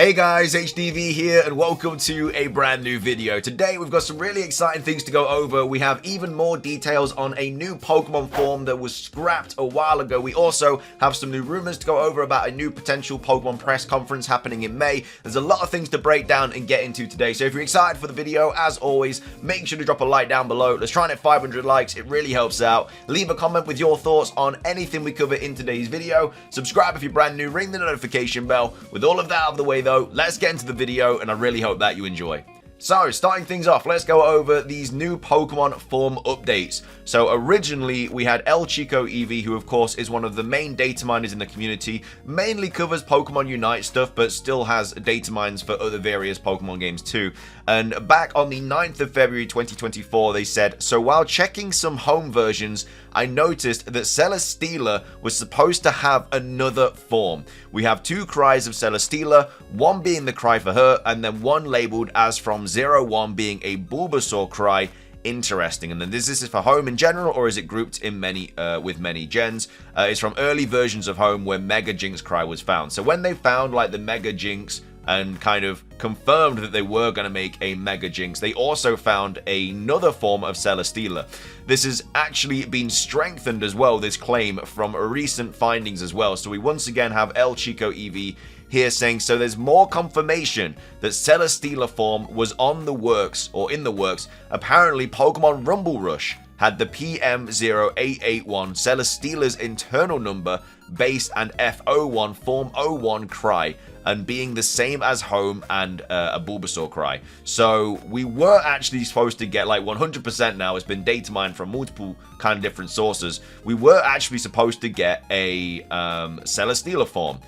Hey guys, HDvee here and welcome to a brand new video. Today we've got some really exciting things to go over. We have even more details on a new Pokemon form that was scrapped a while ago. We also have some new rumors to go over about a new potential Pokemon press conference happening in May. There's a lot of things to break down and get into today. So if you're excited for the video, as always, make sure to drop a like down below. Let's try and hit 500 likes. It really helps out. Leave a comment with your thoughts on anything we cover in today's video. Subscribe if you're brand new. Ring the notification bell. With all of that out of the way though, let's get into the video and I really hope that you enjoy. So, starting things off, let's go over these new Pokemon form updates. So, originally, we had El Chico Eevee, who, of course, is one of the main data miners in the community. Mainly covers Pokemon Unite stuff, but still has data mines for other various Pokemon games, too. And back on the 9th of February 2024, they said, so while checking some home versions, I noticed that Celesteela was supposed to have another form. We have two cries of Celesteela, one being the cry for her, and then one labeled as from 01 being a Bulbasaur cry. Interesting. And then is this for home in general, or is it grouped in many with many gens? It's from early versions of home where Mega Jinx cry was found. So when they found like the Mega Jinx and kind of confirmed that they were going to make a Mega Jinx, they also found another form of Celesteela. This has actually been strengthened as well, this claim, from recent findings as well. So we once again have El Chico Eevee here saying, so there's more confirmation that Celesteela form was on the works, or in the works. Apparently Pokemon Rumble Rush had the PM0881 Celesteela's internal number, base and F01 form 01 cry, and being the same as home and a Bulbasaur cry. So we were actually supposed to get like 100% now. It's been data mined from multiple kind of different sources. We were actually supposed to get a Celesteela form.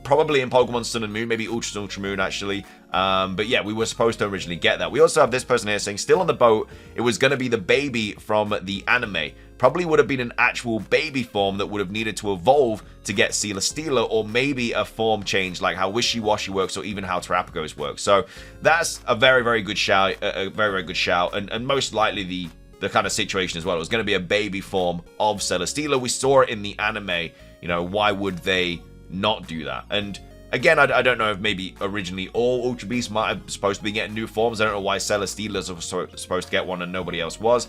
Probably in Pokemon Sun and Moon, maybe Ultra Moon actually. But yeah, we were supposed to originally get that. We also have this person here saying, still on the boat, it was going to be the baby from the anime. Probably would have been an actual baby form that would have needed to evolve to get Celesteela, or maybe a form change like how Wishy-Washy works, or even how Terrapagos works. So that's a very, very good shout, very good shout, and most likely the kind of situation as well. It was going to be a baby form of Celesteela. We saw it in the anime. You know, why would they not do that? And again, I don't know if maybe originally all Ultra Beasts might have supposed to be getting new forms. I don't know why Celesteela's was supposed to get one and nobody else was.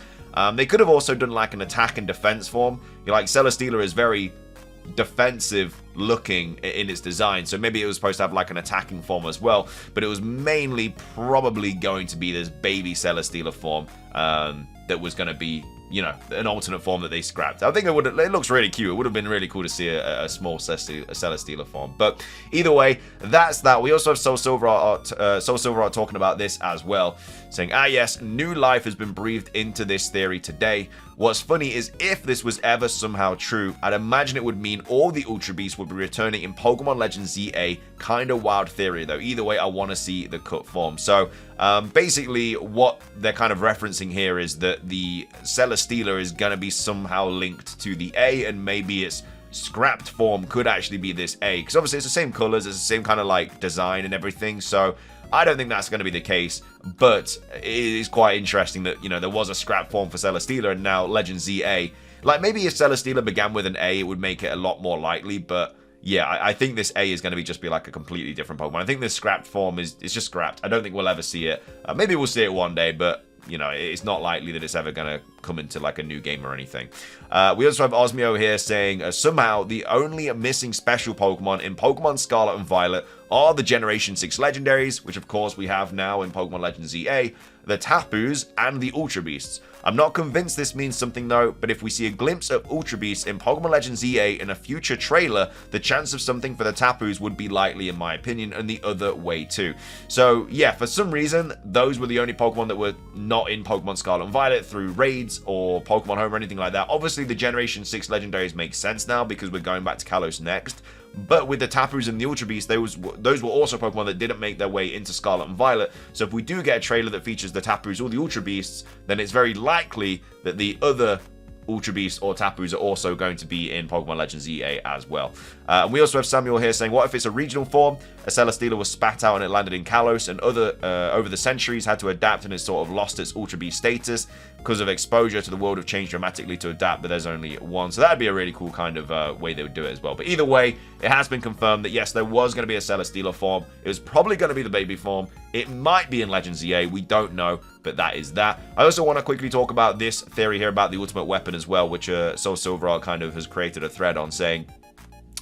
They could have also done like an attack and defense form. Like Celesteela is very defensive looking in its design, so maybe it was supposed to have like an attacking form as well, but it was mainly probably going to be this baby Celesteela form that was going to be, you know, an alternate form that they scrapped. I think it looks really cute. It would have been really cool to see a small Celesteela form. But either way, that's that. We also have Soul Silver Art talking about this as well, saying, yes, new life has been breathed into this theory today. What's funny is if this was ever somehow true, I'd imagine it would mean all the Ultra Beasts would be returning in Pokemon Legends ZA. Kind of wild theory though. Either way, I want to see the cut form. So basically what they're kind of referencing here is that the Celesteela is going to be somehow linked to the A, and maybe its scrapped form could actually be this A, because obviously it's the same colors, it's the same kind of like design and everything. So I don't think that's going to be the case, but it is quite interesting that, you know, there was a scrap form for Celesteela and now Legend ZA. Like, maybe if Celesteela began with an A, it would make it a lot more likely, but yeah, I think this A is going to just be like a completely different Pokemon. I think this scrapped form is just scrapped. I don't think we'll ever see it. Maybe we'll see it one day, but you know, it's not likely that it's ever going to come into like a new game or anything. We also have Osmio here saying, somehow the only missing special Pokemon in Pokemon Scarlet and Violet are the Generation 6 Legendaries, which of course we have now in Pokemon Legends ZA, the Tapus, and the Ultra Beasts. I'm not convinced this means something though, but if we see a glimpse of Ultra Beasts in Pokemon Legends ZA in a future trailer, the chance of something for the Tapus would be likely in my opinion, and the other way too. So yeah, for some reason, those were the only Pokemon that were not in Pokemon Scarlet and Violet through raids or Pokemon Home or anything like that. Obviously the Generation 6 Legendaries make sense now because we're going back to Kalos next. But with the Tapus and the Ultra Beasts, those were also Pokemon that didn't make their way into Scarlet and Violet. So if we do get a trailer that features the Tapus or the Ultra Beasts, then it's very likely that the other Ultra Beasts or Tapus are also going to be in Pokemon Legends ZA as well. And we also have Samuel here saying, what if it's a regional form? a Celesteela was spat out and it landed in Kalos, and other over the centuries had to adapt and has sort of lost its Ultra Beast status because of exposure to the world have changed dramatically to adapt, but there's only one. So that'd be a really cool kind of way they would do it as well. But either way, it has been confirmed that yes, there was going to be a Celesteela form. It was probably going to be the baby form. It might be in Legends ZA, we don't know, but that is that. I also want to quickly talk about this theory here about the ultimate weapon as well, which Soul Silverheart kind of has created a thread on, saying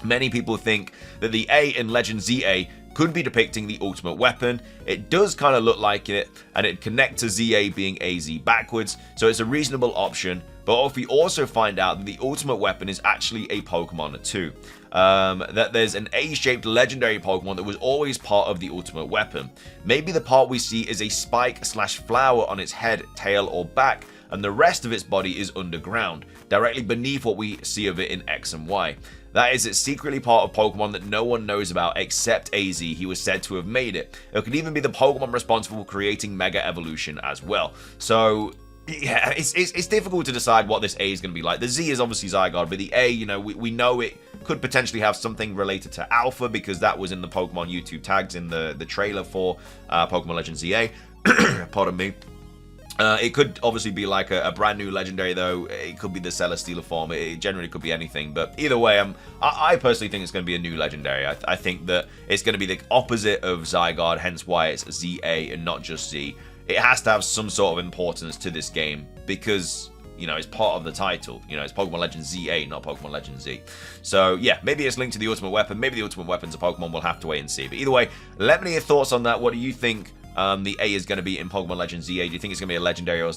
many people think that the A in Legends ZA could be depicting the ultimate weapon. It does kind of look like it, and it connects to ZA being AZ backwards, so it's a reasonable option. But if we also find out that the ultimate weapon is actually a Pokemon too, that there's an A-shaped legendary Pokemon that was always part of the ultimate weapon. Maybe the part we see is a spike/flower on its head, tail, or back, and the rest of its body is underground, directly beneath what we see of it in X and Y. That is, it's secretly part of Pokemon that no one knows about except AZ. He was said to have made it. It could even be the Pokemon responsible for creating Mega Evolution as well. So yeah, it's difficult to decide what this A is going to be like. The Z is obviously Zygarde, but the A, you know, we know it could potentially have something related to Alpha, because that was in the Pokemon YouTube tags in the trailer for Pokemon Legends ZA. Pardon me. It could obviously be like a brand new legendary, though. It could be the Celesteela form. It generally could be anything. But either way, I personally think it's going to be a new legendary. I think that it's going to be the opposite of Zygarde, hence why it's ZA and not just Z. It has to have some sort of importance to this game because, you know, it's part of the title. You know, it's Pokemon Legends ZA, not Pokemon Legends Z. So, yeah, maybe it's linked to the ultimate weapon. Maybe the ultimate weapon's a Pokemon. We'll have to wait and see. But either way, let me know your thoughts on that. What do you think the A is going to be in Pokemon Legends ZA? Do you think it's going to be a legendary or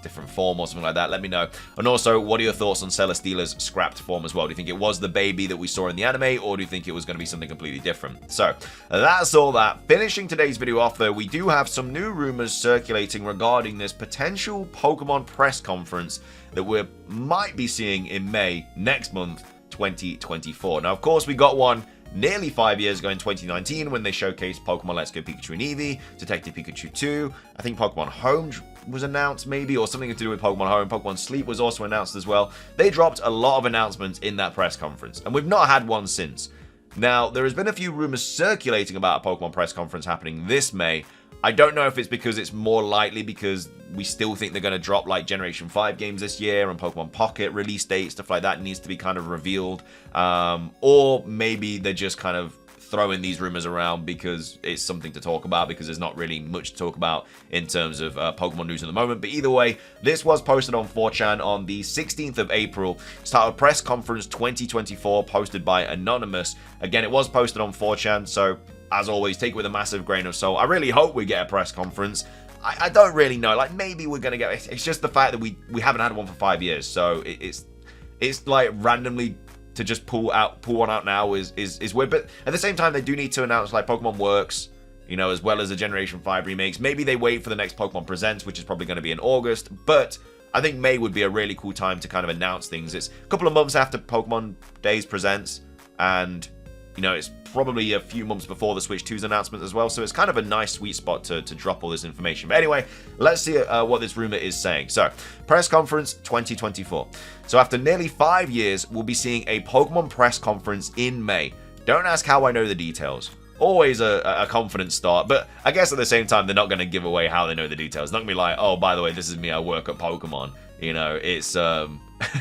different form or something like that? Let me know. And also, what are your thoughts on Celesteela's scrapped form as well? Do you think it was the baby that we saw in the anime, or do you think it was going to be something completely different? So, that's all that. Finishing today's video off, though, we do have some new rumors circulating regarding this potential Pokemon press conference that we might be seeing in May next month, 2024. Now, of course, we got one nearly 5 years ago in 2019 when they showcased Pokemon Let's Go Pikachu and Eevee, Detective Pikachu 2, I think Pokemon Home was announced maybe, or something to do with Pokemon Home. Pokemon Sleep was also announced as well. They dropped a lot of announcements in that press conference, and we've not had one since. Now, there has been a few rumors circulating about a Pokemon press conference happening this May. I don't know if it's because it's more likely because we still think they're going to drop like Generation 5 games this year, and Pokemon Pocket release date, stuff like that needs to be kind of revealed. Or maybe they're just kind of throwing these rumors around because it's something to talk about, because there's not really much to talk about in terms of Pokemon news at the moment. But either way, this was posted on 4chan on the 16th of April. It's titled Press Conference 2024, posted by Anonymous. Again, it was posted on 4chan, so as always, take it with a massive grain of salt. I really hope we get a press conference. I don't really know. Like, maybe we're going to get it. It's just the fact that we haven't had one for 5 years. So it's like randomly to just pull one out now is weird. But at the same time, they do need to announce like Pokemon Works, you know, as well as the Generation 5 remakes. Maybe they wait for the next Pokemon Presents, which is probably going to be in August. But I think May would be a really cool time to kind of announce things. It's a couple of months after Pokemon Days Presents, and you know, it's probably a few months before the Switch 2's announcement as well, so it's kind of a nice sweet spot to drop all this information. But anyway, let's see what this rumor is saying. So, press conference 2024. So after nearly 5 years, we'll be seeing a Pokemon press conference in May. Don't ask how I know the details. Always a confident start, but I guess at the same time, they're not going to give away how they know the details. It's not going to be like, oh, by the way, this is me, I work at Pokemon. You know, it's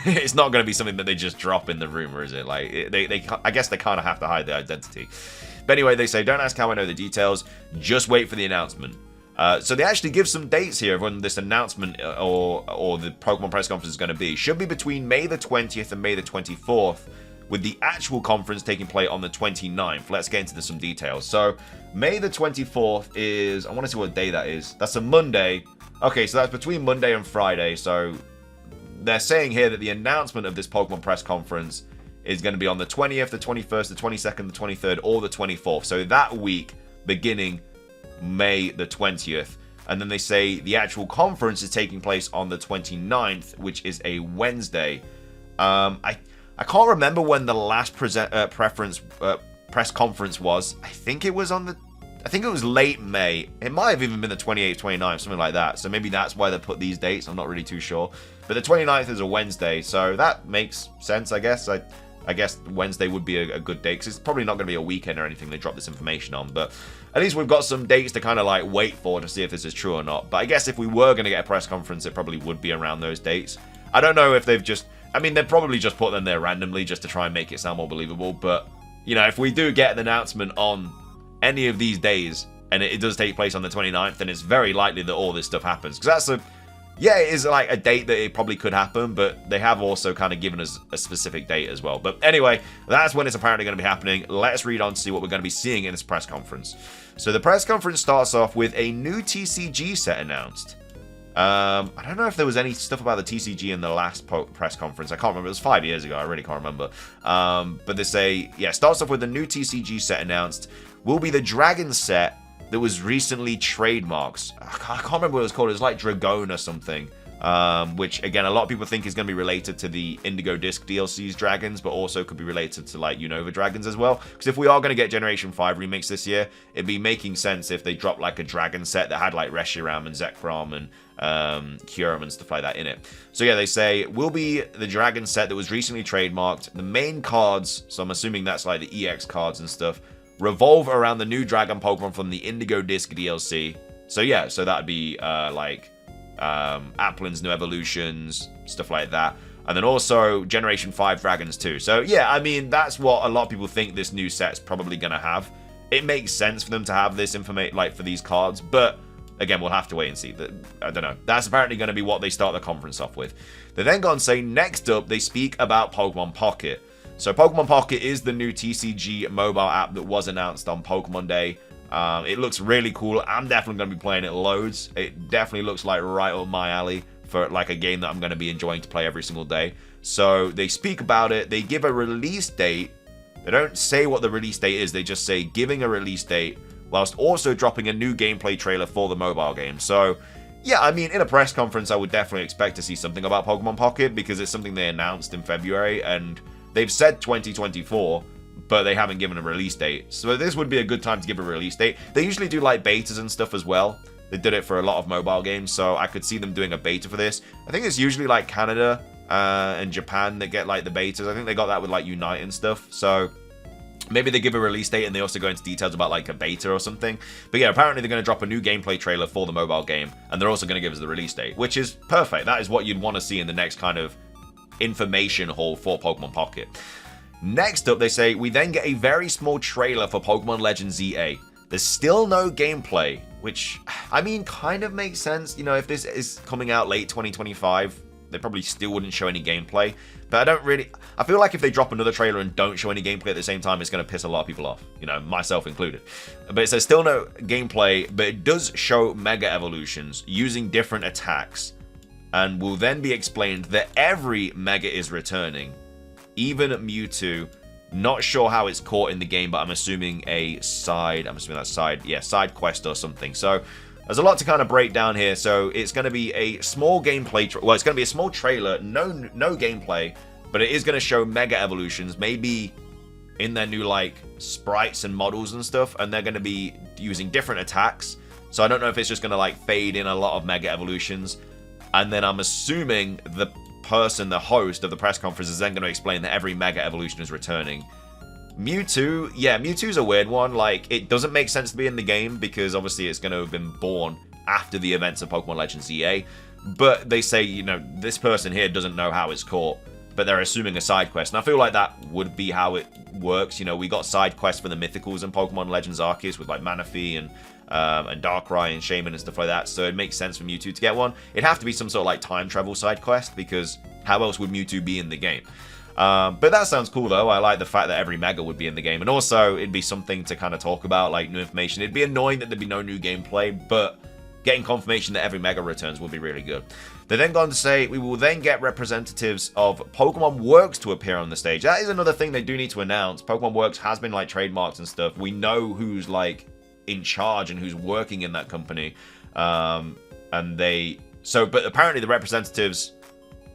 it's not going to be something that they just drop in the rumor, is it? Like, I guess they kind of have to hide their identity. But anyway, they say, don't ask how I know the details, just wait for the announcement. So they actually give some dates here of when this announcement or the Pokemon press conference is going to be. Should be between May the 20th and May the 24th, with the actual conference taking place on the 29th. Let's get into some details. So, May the 24th is, I want to see what day that is. That's a Monday. Okay, so that's between Monday and Friday. So, they're saying here that the announcement of this Pokemon press conference is going to be on the 20th, the 21st, the 22nd, the 23rd, or the 24th. So, that week, beginning May the 20th. And then they say the actual conference is taking place on the 29th, which is a Wednesday. I can't remember when the last press conference was. I think it was late May. It might have even been the 28th, 29th, something like that. So maybe that's why they put these dates. I'm not really too sure. But the 29th is a Wednesday, so that makes sense, I guess. I guess Wednesday would be a good day, because it's probably not going to be a weekend or anything they drop this information on, but at least we've got some dates to kind of like wait for to see if this is true or not. But I guess if we were going to get a press conference, it probably would be around those dates. I don't know if they've just, I mean, they've probably just put them there randomly just to try and make it sound more believable, but, you know, if we do get an announcement on any of these days, and it does take place on the 29th, then it's very likely that all this stuff happens, because that's yeah, it is like a date that it probably could happen, but they have also kind of given us a specific date as well. But anyway, that's when it's apparently going to be happening. Let's read on to see what we're going to be seeing in this press conference. So the press conference starts off with a new TCG set announced. I don't know if there was any stuff about the TCG in the last press conference. I can't remember. It was 5 years ago. I really can't remember. But they say, yeah, starts off with a new TCG set announced. Will be the Dragon set that was recently trademarked. I can't remember what it was called. It was like Dragon or something. Which, again, a lot of people think is going to be related to the Indigo Disc DLC's dragons, but also could be related to, like, Unova dragons as well. Because if we are going to get Generation 5 remakes this year, it'd be making sense if they dropped, like, a dragon set that had, like, Reshiram and Zekrom and Kyurem and stuff like that in it. So, yeah, they say, will be the dragon set that was recently trademarked. The main cards, so I'm assuming that's, like, the EX cards and stuff, revolve around the new dragon Pokemon from the Indigo Disc DLC. So, yeah, so that'd be, like... Applin's new evolutions, stuff like that, and then also Generation 5 dragons too. So yeah, I mean, that's what a lot of people think this new set's probably gonna have. It makes sense for them to have this information, like, for these cards, but again, we'll have to wait and see. I don't know. That's apparently going to be what they start the conference off with. They then go and say, next up, they speak about Pokemon Pocket. So Pokemon Pocket is the new TCG mobile app that was announced on Pokemon Day. It looks really cool. I'm definitely going to be playing it loads. It definitely looks like right up my alley for like a game that I'm going to be enjoying to play every single day. So they speak about it. They give a release date. They don't say what the release date is. They just say giving a release date whilst also dropping a new gameplay trailer for the mobile game. So yeah, I mean, in a press conference, I would definitely expect to see something about Pokemon Pocket because it's something they announced in February and they've said 2024. But they haven't given a release date. So this would be a good time to give a release date. They usually do like betas and stuff as well. They did it for a lot of mobile games, so I could see them doing a beta for this. I think it's usually like Canada and Japan that get like the betas. I think they got that with like Unite and stuff. So maybe they give a release date and they also go into details about like a beta or something. But yeah, apparently they're going to drop a new gameplay trailer for the mobile game. And they're also going to give us the release date, which is perfect. That is what you'd want to see in the next kind of information haul for Pokemon Pocket. Next up, they say, we then get a very small trailer for Pokemon Legends ZA. There's still no gameplay, which, I mean, kind of makes sense. You know, if this is coming out late 2025, they probably still wouldn't show any gameplay. But I feel like if they drop another trailer and don't show any gameplay at the same time, it's going to piss a lot of people off. You know, myself included. But it says still no gameplay, but it does show Mega Evolutions using different attacks. And will then be explained that every Mega is returning. Even Mewtwo, not sure how it's caught in the game, but I'm assuming that's side quest or something. So there's a lot to kind of break down here. So it's going to be a small gameplay, it's going to be a small trailer, no gameplay, but it is going to show Mega Evolutions, maybe in their new like sprites and models and stuff, and they're going to be using different attacks. So I don't know if it's just going to like fade in a lot of Mega Evolutions, and then I'm assuming the host of the press conference is then going to explain that every Mega Evolution is returning. Mewtwo, yeah, Mewtwo's a weird one. Like, it doesn't make sense to be in the game because obviously it's going to have been born after the events of Pokemon Legends EA. But they say, you know, this person here doesn't know how it's caught, but they're assuming a side quest. And I feel like that would be how it works. You know, we got side quests for the Mythicals in Pokemon Legends Arceus with like Manaphy and Darkrai and Shaman and stuff like that, so it makes sense for Mewtwo to get one. It'd have to be some sort of like time travel side quest because how else would Mewtwo be in the game? But that sounds cool though. I like the fact that every Mega would be in the game, and also it'd be something to kind of talk about, like new information. It'd be annoying that there'd be no new gameplay, but getting confirmation that every Mega returns would be really good. They then go on to say, we will then get representatives of Pokemon Works to appear on the stage. That is another thing they do need to announce. Pokemon Works has been like trademarked and stuff. We know who's like in charge and who's working in that company, but apparently the representatives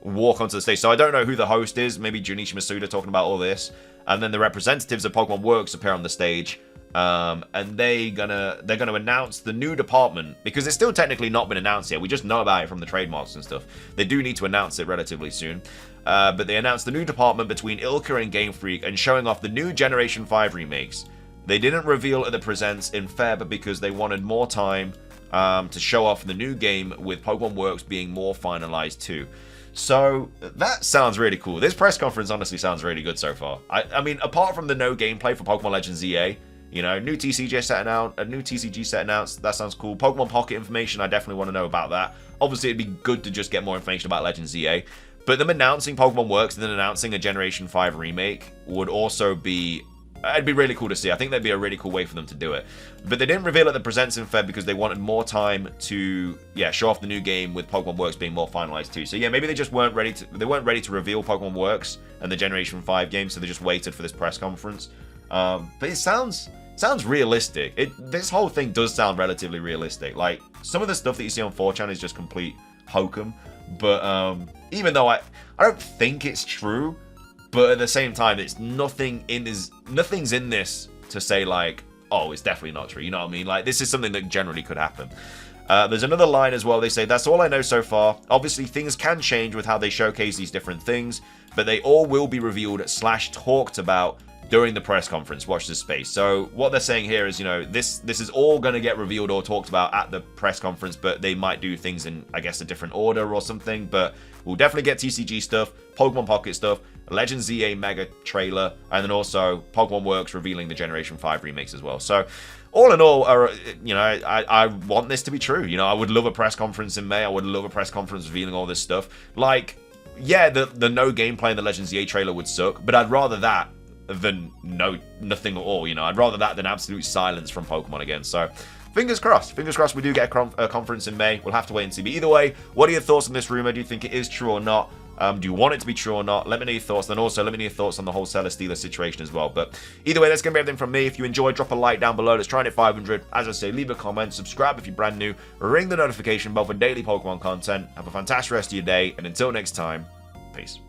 walk onto the stage. So I don't know who the host is. Maybe Junichi Masuda talking about all this, and then the representatives of Pokemon Works appear on the stage, and they're gonna announce the new department, because it's still technically not been announced yet. We just know about it from the trademarks and stuff. They do need to announce it relatively soon. But they announced the new department between Ilka and Game Freak and showing off the new Generation 5 remakes. They didn't reveal at the Presents in Feb because they wanted more time to show off the new game, with Pokemon Works being more finalized too. So that sounds really cool. This press conference honestly sounds really good so far. I mean, apart from the no gameplay for Pokemon Legends EA, you know, new TCG set announced. That sounds cool. Pokemon Pocket information, I definitely want to know about that. Obviously, it'd be good to just get more information about Legends EA. But them announcing Pokemon Works and then announcing a Generation 5 remake would also be... It'd be really cool to see. I think that'd be a really cool way for them to do it. But they didn't reveal at the Presents in Feb because they wanted more time to, show off the new game, with Pokemon Works being more finalized too. So yeah, maybe they just weren't ready to reveal Pokemon Works and the Generation 5 game, so they just waited for this press conference. But it sounds realistic. This whole thing does sound relatively realistic. Like, some of the stuff that you see on 4chan is just complete hokum. But even though I don't think it's true, but at the same time, it's nothing's in this to say like, oh, it's definitely not true. You know what I mean? Like, this is something that generally could happen. There's another line as well. They say, that's all I know so far. Obviously, things can change with how they showcase these different things, but they all will be revealed / talked about during the press conference. Watch this space. So what they're saying here is, you know, this is all going to get revealed or talked about at the press conference, but they might do things in, I guess, a different order or something. But we'll definitely get TCG stuff, Pokemon Pocket stuff, Legends EA Mega trailer, and then also Pokemon Works revealing the Generation 5 remakes as well. So all in all, you know, I want this to be true. You know, I would love a press conference in May. I would love a press conference revealing all this stuff. Like, yeah, the no gameplay in the Legends EA trailer would suck, but I'd rather that than nothing at all. You know, I'd rather that than absolute silence from Pokemon again. So fingers crossed we do get a conference in May. We'll have to wait and see. But either way, what are your thoughts on this rumor? Do you think it is true or not? Do you want it to be true or not? Let me know your thoughts. Then also let me know your thoughts on the whole Seller Stealer situation as well. But either way, that's going to be everything from me. If you enjoyed, drop a like down below. Let's try and hit 500. As I say, leave a comment, subscribe if you're brand new, ring the notification bell for daily Pokemon content. Have a fantastic rest of your day, and until next time, peace.